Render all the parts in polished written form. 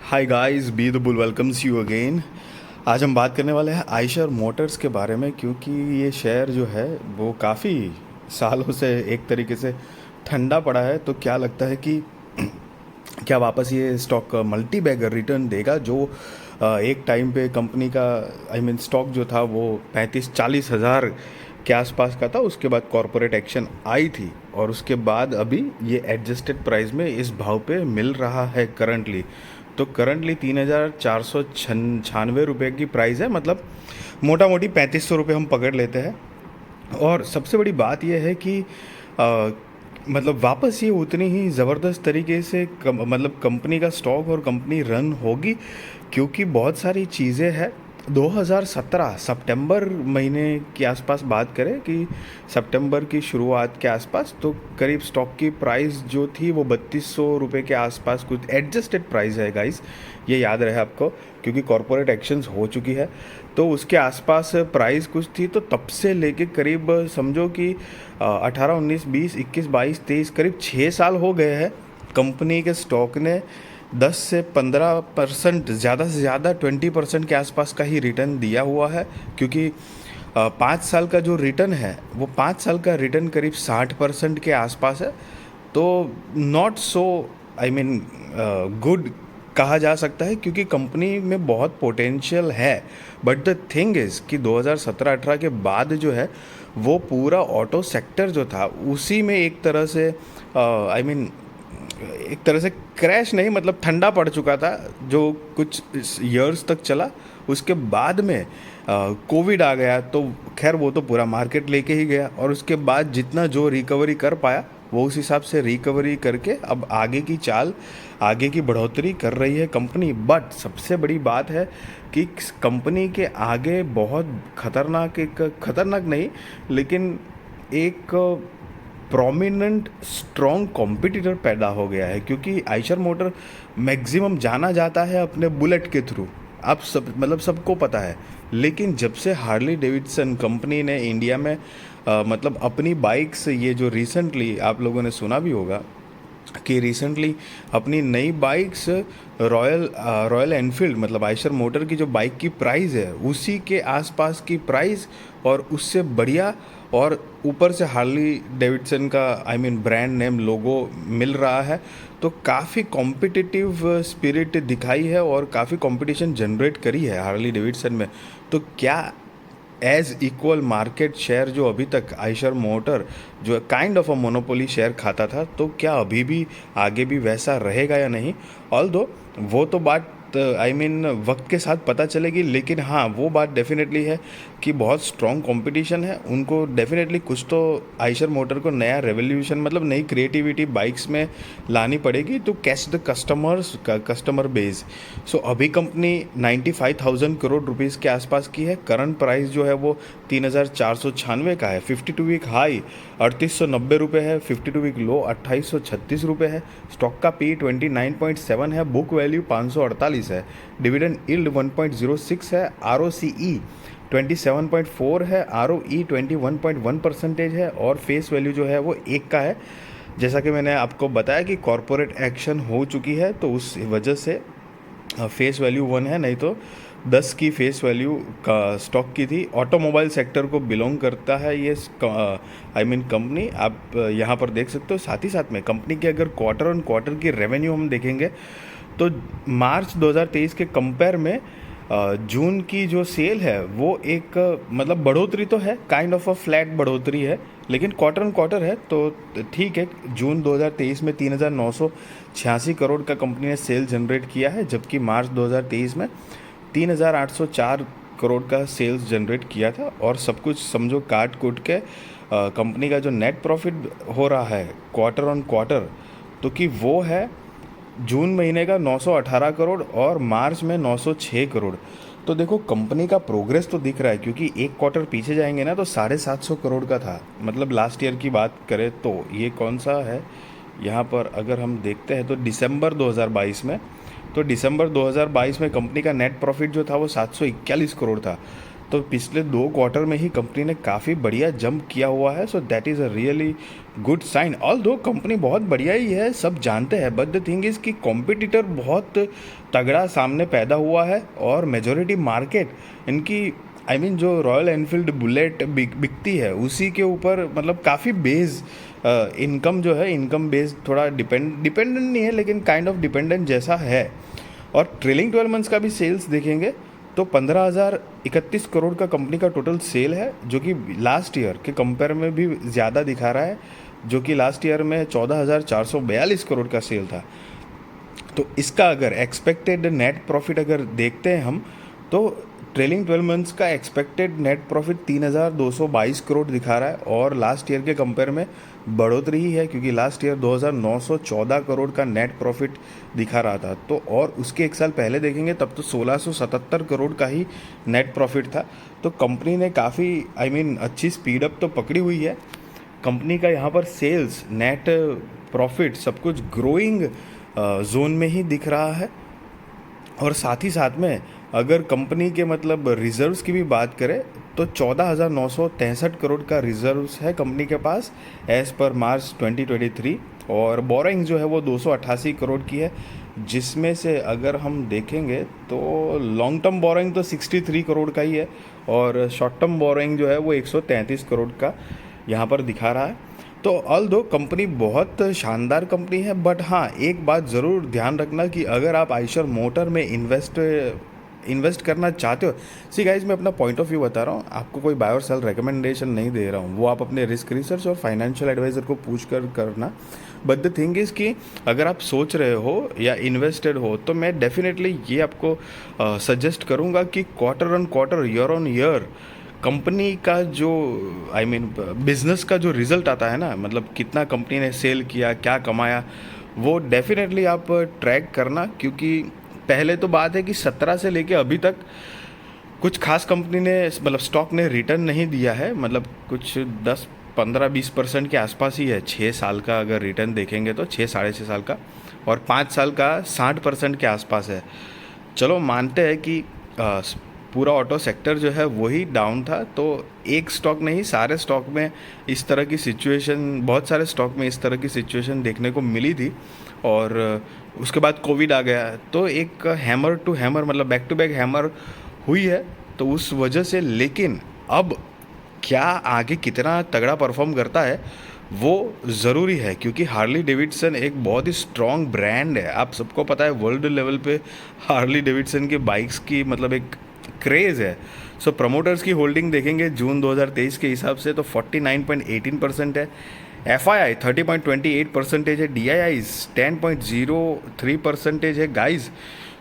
Hi guys, be the bull welcomes you again. आज हम बात करने वाले हैं आइशर मोटर्स के बारे में, क्योंकि ये शेयर जो है वो काफ़ी सालों से एक तरीके से ठंडा पड़ा है। तो क्या लगता है कि क्या वापस ये स्टॉक मल्टी बैगर रिटर्न देगा, जो एक टाइम पे कंपनी का स्टॉक जो था वो 35-40 हज़ार के आसपास का था। उसके बाद कॉरपोरेट एक्शन आई थी और उसके बाद अभी ये एडजस्टेड प्राइस में इस भाव पे मिल रहा है करंटली। तो करंटली 3,496 रुपये की प्राइस है, मतलब मोटा मोटी 3500 रुपये हम पकड़ लेते हैं। और सबसे बड़ी बात यह है कि अ, मतलब वापस ये उतनी ही ज़बरदस्त तरीके से मतलब कंपनी का स्टॉक और कंपनी रन होगी, क्योंकि बहुत सारी चीज़ें हैं। 2017 सितंबर महीने के आसपास बात करें कि सितंबर की शुरुआत के आसपास, तो करीब स्टॉक की प्राइस जो थी वो 3200 रुपये के आसपास कुछ एडजस्टेड प्राइस है गाइस, ये याद रहे आपको, क्योंकि कॉरपोरेट एक्शंस हो चुकी है। तो उसके आसपास प्राइस कुछ थी। तो तब से लेके करीब समझो कि 18, 19, 20, 21, 22, 23 करीब 6 साल हो गए हैं कंपनी के स्टॉक ने 10 से 15%, ज़्यादा से ज़्यादा 20% के आसपास का ही रिटर्न दिया हुआ है। क्योंकि 5 साल का जो रिटर्न है वो 5 साल का रिटर्न करीब 60% के आसपास है। तो नॉट सो गुड कहा जा सकता है, क्योंकि कंपनी में बहुत पोटेंशियल है। बट द थिंग इज़ कि 2017-18 के बाद जो है वो पूरा ऑटो सेक्टर जो था उसी में एक तरह से एक तरह से क्रैश नहीं, मतलब ठंडा पड़ चुका था, जो कुछ ईयर्स तक चला। उसके बाद में कोविड आ गया, तो खैर वो तो पूरा मार्केट लेके ही गया, और उसके बाद जितना जो रिकवरी कर पाया वो उस हिसाब से रिकवरी करके अब आगे की चाल, आगे की बढ़ोतरी कर रही है कंपनी। बट सबसे बड़ी बात है कि कंपनी के आगे बहुत खतरनाक, एक खतरनाक नहीं लेकिन एक प्रोमिनेंट स्ट्रॉन्ग कॉम्पिटिटर पैदा हो गया है। क्योंकि आइशर मोटर मैक्सिमम जाना जाता है अपने बुलेट के थ्रू, आप सब मतलब सबको पता है। लेकिन जब से हार्ली डेविडसन कंपनी ने इंडिया में मतलब अपनी बाइक्स, ये जो रिसेंटली आप लोगों ने सुना भी होगा कि रिसेंटली अपनी नई बाइक्स रॉयल एनफील्ड, मतलब आइशर मोटर की जो बाइक की प्राइस है उसी के आसपास की प्राइस और उससे बढ़िया, और ऊपर से हार्ली डेविडसन का ब्रांड नेम लोगो मिल रहा है। तो काफ़ी कॉम्पिटिटिव स्पिरिट दिखाई है और काफ़ी कंपटीशन जनरेट करी है हार्ली डेविडसन में। तो क्या एज इक्वल मार्केट शेयर जो अभी तक आइशर मोटर जो kind of a monopoly share खाता था, तो क्या अभी भी आगे भी वैसा रहेगा या नहीं? ऑल दो वो तो बात वक्त के साथ पता चलेगी। लेकिन हाँ, वो बात डेफिनेटली है कि बहुत स्ट्रॉन्ग कंपटीशन है। उनको डेफिनेटली कुछ तो आइशर मोटर को नया रेवोल्यूशन, मतलब नई क्रिएटिविटी बाइक्स में लानी पड़ेगी to catch the customer base. So अभी कंपनी 95,000 करोड़ रुपीज़ के आसपास की है। करंट प्राइस जो है वो 3,496 का है। 52 वीक हाई 3890 रुपये है, 52 वीक लो 2836 रुपये है। स्टॉक का पी 29.7 है, बुक वैल्यू 548 है, डिविडेंड यील्ड 1.06 है, आर ओ सी ई 27.4 है, आर ओ ई 21.1% है, और फेस वैल्यू जो है वो 1 का है। जैसा कि मैंने आपको बताया कि कॉरपोरेट एक्शन हो चुकी है, तो उस वजह से फेस वैल्यू 1 है, नहीं तो 10 की फेस वैल्यू का स्टॉक की थी। ऑटोमोबाइल सेक्टर को बिलोंग करता है ये कंपनी, आप यहाँ पर देख सकते हो। साथ ही साथ में कंपनी के अगर क्वार्टर ऑन क्वार्टर की रेवेन्यू हम देखेंगे तो मार्च 2023 के कंपेयर में जून की जो सेल है वो एक मतलब बढ़ोतरी तो है, काइंड ऑफ अ फ्लैट बढ़ोतरी है, लेकिन क्वार्टर ऑन क्वार्टर है तो ठीक है। जून 2023 में 3,986 करोड़ का कंपनी ने सेल जनरेट किया है, जबकि मार्च 2023 में 3,804 करोड़ का सेल्स जनरेट किया था। और सब कुछ समझो काट कूट के कंपनी का जो नेट प्रॉफिट हो रहा है क्वार्टर ऑन क्वार्टर, तो कि वो है जून महीने का 918 करोड़ और मार्च में 906 करोड़। तो देखो कंपनी का प्रोग्रेस तो दिख रहा है, क्योंकि एक क्वार्टर पीछे जाएंगे ना तो 750 करोड़ का था, मतलब लास्ट ईयर की बात करें तो। ये कौन सा है यहाँ पर अगर हम देखते हैं तो दिसंबर 2022 में, तो दिसंबर 2022 में कंपनी का नेट प्रॉफिट जो था वो 741 करोड़ था। तो पिछले 2 क्वार्टर में ही कंपनी ने काफ़ी बढ़िया जंप किया हुआ है। So that is a really good sign. Although company बहुत बढ़िया ही है, सब जानते हैं, बट द थिंग इज़ कि कॉम्पिटिटर बहुत तगड़ा सामने पैदा हुआ है और मेजॉरिटी मार्केट इनकी जो रॉयल एनफील्ड बुलेट बिकती है उसी के ऊपर, मतलब काफ़ी बेस इनकम जो है, इनकम बेस थोड़ा डिपेंडेंट नहीं है लेकिन काइंड ऑफ डिपेंडेंट जैसा है। और ट्रेलिंग 12 मंथ्स का भी सेल्स देखेंगे तो 15,031 करोड़ का कंपनी का टोटल सेल है, जो कि लास्ट ईयर के कंपेयर में भी ज़्यादा दिखा रहा है, जो कि लास्ट ईयर में 14,442 करोड़ का सेल था। तो इसका अगर एक्सपेक्टेड नेट प्रॉफिट अगर देखते हैं हम, तो ट्रेलिंग 12 मंथ्स का एक्सपेक्टेड नेट प्रॉफिट 3,222 करोड़ दिखा रहा है और लास्ट ईयर के कंपेयर में बढ़ोतरी ही है, क्योंकि लास्ट ईयर 2,914 करोड़ का नेट प्रॉफिट दिखा रहा था। तो और उसके एक साल पहले देखेंगे तब तो 1,677 करोड़ का ही नेट प्रॉफिट था। तो कंपनी ने काफ़ी अच्छी स्पीड अप तो पकड़ी हुई है। कंपनी का यहाँ पर सेल्स, नेट प्रॉफिट सब कुछ ग्रोइंग जोन में ही दिख रहा है। और साथ ही साथ में अगर कंपनी के मतलब रिजर्व्स की भी बात करें तो 14,963 करोड़ का रिजर्व्स है कंपनी के पास एज़ पर मार्च 2023। और बोरोइंग जो है वो 288 करोड़ की है, जिसमें से अगर हम देखेंगे तो लॉन्ग टर्म बोरोइंग तो 63 करोड़ का ही है और शॉर्ट टर्म बोरोइंग जो है वो 133 करोड़ का यहाँ पर दिखा रहा है। तो ऑल्दो कंपनी बहुत शानदार कंपनी है, बट हाँ एक बात ज़रूर ध्यान रखना कि अगर आप आइशर मोटर में इन्वेस्ट करना चाहते हो, सी गाइज मैं अपना पॉइंट ऑफ व्यू बता रहा हूँ, आपको कोई बाय और सेल रिकमेंडेशन नहीं दे रहा हूँ, वो आप अपने रिस्क रिसर्च और फाइनेंशियल एडवाइज़र को पूछ कर करना। बट द थिंग इज़ कि अगर आप सोच रहे हो या इन्वेस्टेड हो तो मैं डेफिनेटली ये आपको सजेस्ट करूँगा कि quarter on quarter, year on year company का जो बिजनेस का जो रिजल्ट आता है ना, मतलब कितना कंपनी ने सेल किया, क्या कमाया, वो डेफिनेटली आप ट्रैक करना। क्योंकि पहले तो बात है कि 17 से लेके अभी तक कुछ खास कंपनी ने मतलब स्टॉक ने रिटर्न नहीं दिया है, मतलब कुछ 10-15-20% के आसपास ही है। 6 साल का अगर रिटर्न देखेंगे तो 6 साढ़े 6 साल का, और 5 साल का 60% के आसपास है। चलो मानते हैं कि पूरा ऑटो सेक्टर जो है वही डाउन था, तो एक स्टॉक नहीं सारे स्टॉक में इस तरह की सिचुएशन, बहुत सारे स्टॉक में इस तरह की सिचुएशन देखने को मिली थी। और उसके बाद कोविड आ गया, तो एक हैमर टू हैमर, मतलब बैक टू बैक हैमर हुई है, तो उस वजह से। लेकिन अब क्या आगे कितना तगड़ा परफॉर्म करता है वो ज़रूरी है, क्योंकि हार्ली डेविडसन एक बहुत ही स्ट्रॉन्ग ब्रांड है। आप सबको पता है वर्ल्ड लेवल पे हार्ली डेविडसन के बाइक्स की मतलब एक क्रेज़ है। सो प्रमोटर्स की होल्डिंग देखेंगे जून 2023 के हिसाब से तो 49.18% है, FII 30.28% है, DIIs 10.03% है गाइज।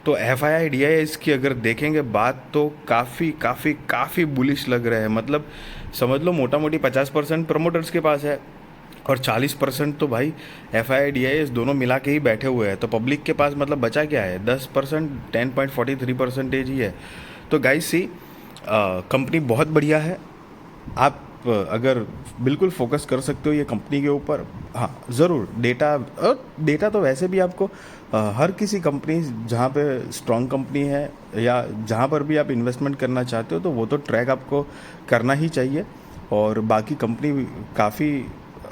तो FII DIIs की अगर देखेंगे बात तो काफ़ी बुलिश लग रहा है। मतलब समझ लो मोटा मोटी 50% प्रमोटर्स के पास है और 40% तो भाई FII DIIs दोनों मिला के ही बैठे हुए हैं। तो पब्लिक के पास मतलब बचा क्या है, 10%, 10.43% ही है। तो गाइस सी कंपनी बहुत बढ़िया है, आप अगर बिल्कुल फोकस कर सकते हो ये कंपनी के ऊपर। हाँ ज़रूर डेटा तो वैसे भी आपको हर किसी कंपनी जहाँ पे स्ट्रॉन्ग कंपनी है या जहाँ पर भी आप इन्वेस्टमेंट करना चाहते हो तो वो तो ट्रैक आपको करना ही चाहिए। और बाकी कंपनी काफ़ी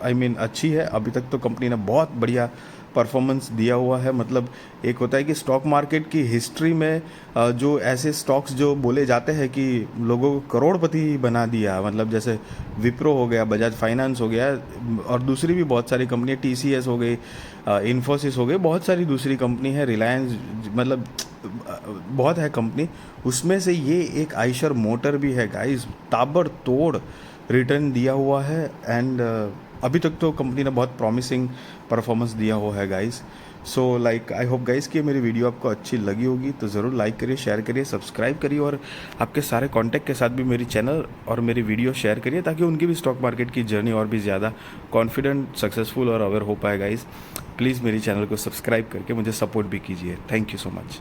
अच्छी है, अभी तक तो कंपनी ने बहुत बढ़िया परफॉर्मेंस दिया हुआ है। मतलब एक होता है कि स्टॉक मार्केट की हिस्ट्री में जो ऐसे स्टॉक्स जो बोले जाते हैं कि लोगों को करोड़पति बना दिया, मतलब जैसे विप्रो हो गया, बजाज फाइनेंस हो गया, और दूसरी भी बहुत सारी कंपनी, TCS हो गई, इन्फोसिस हो गई, बहुत सारी दूसरी कंपनी है, रिलायंस, मतलब बहुत है कंपनी। उसमें से ये एक आइशर मोटर भी है गाइस, ताबड़तोड़ रिटर्न दिया हुआ है। एंड अभी तक तो कंपनी ने बहुत प्रॉमिसिंग परफॉर्मेंस दिया हुआ है guys. So like I hope guys कि मेरी वीडियो आपको अच्छी लगी होगी, तो ज़रूर लाइक करिए, शेयर करिए, सब्सक्राइब करिए, और आपके सारे कॉन्टैक्ट के साथ भी मेरी चैनल और मेरी वीडियो शेयर करिए, ताकि उनकी भी स्टॉक मार्केट की जर्नी और भी ज़्यादा कॉन्फिडेंट, सक्सेसफुल और अवेयर हो पाए गाइस। प्लीज़ मेरी चैनल को सब्सक्राइब करके मुझे सपोर्ट भी कीजिए। Thank you so much.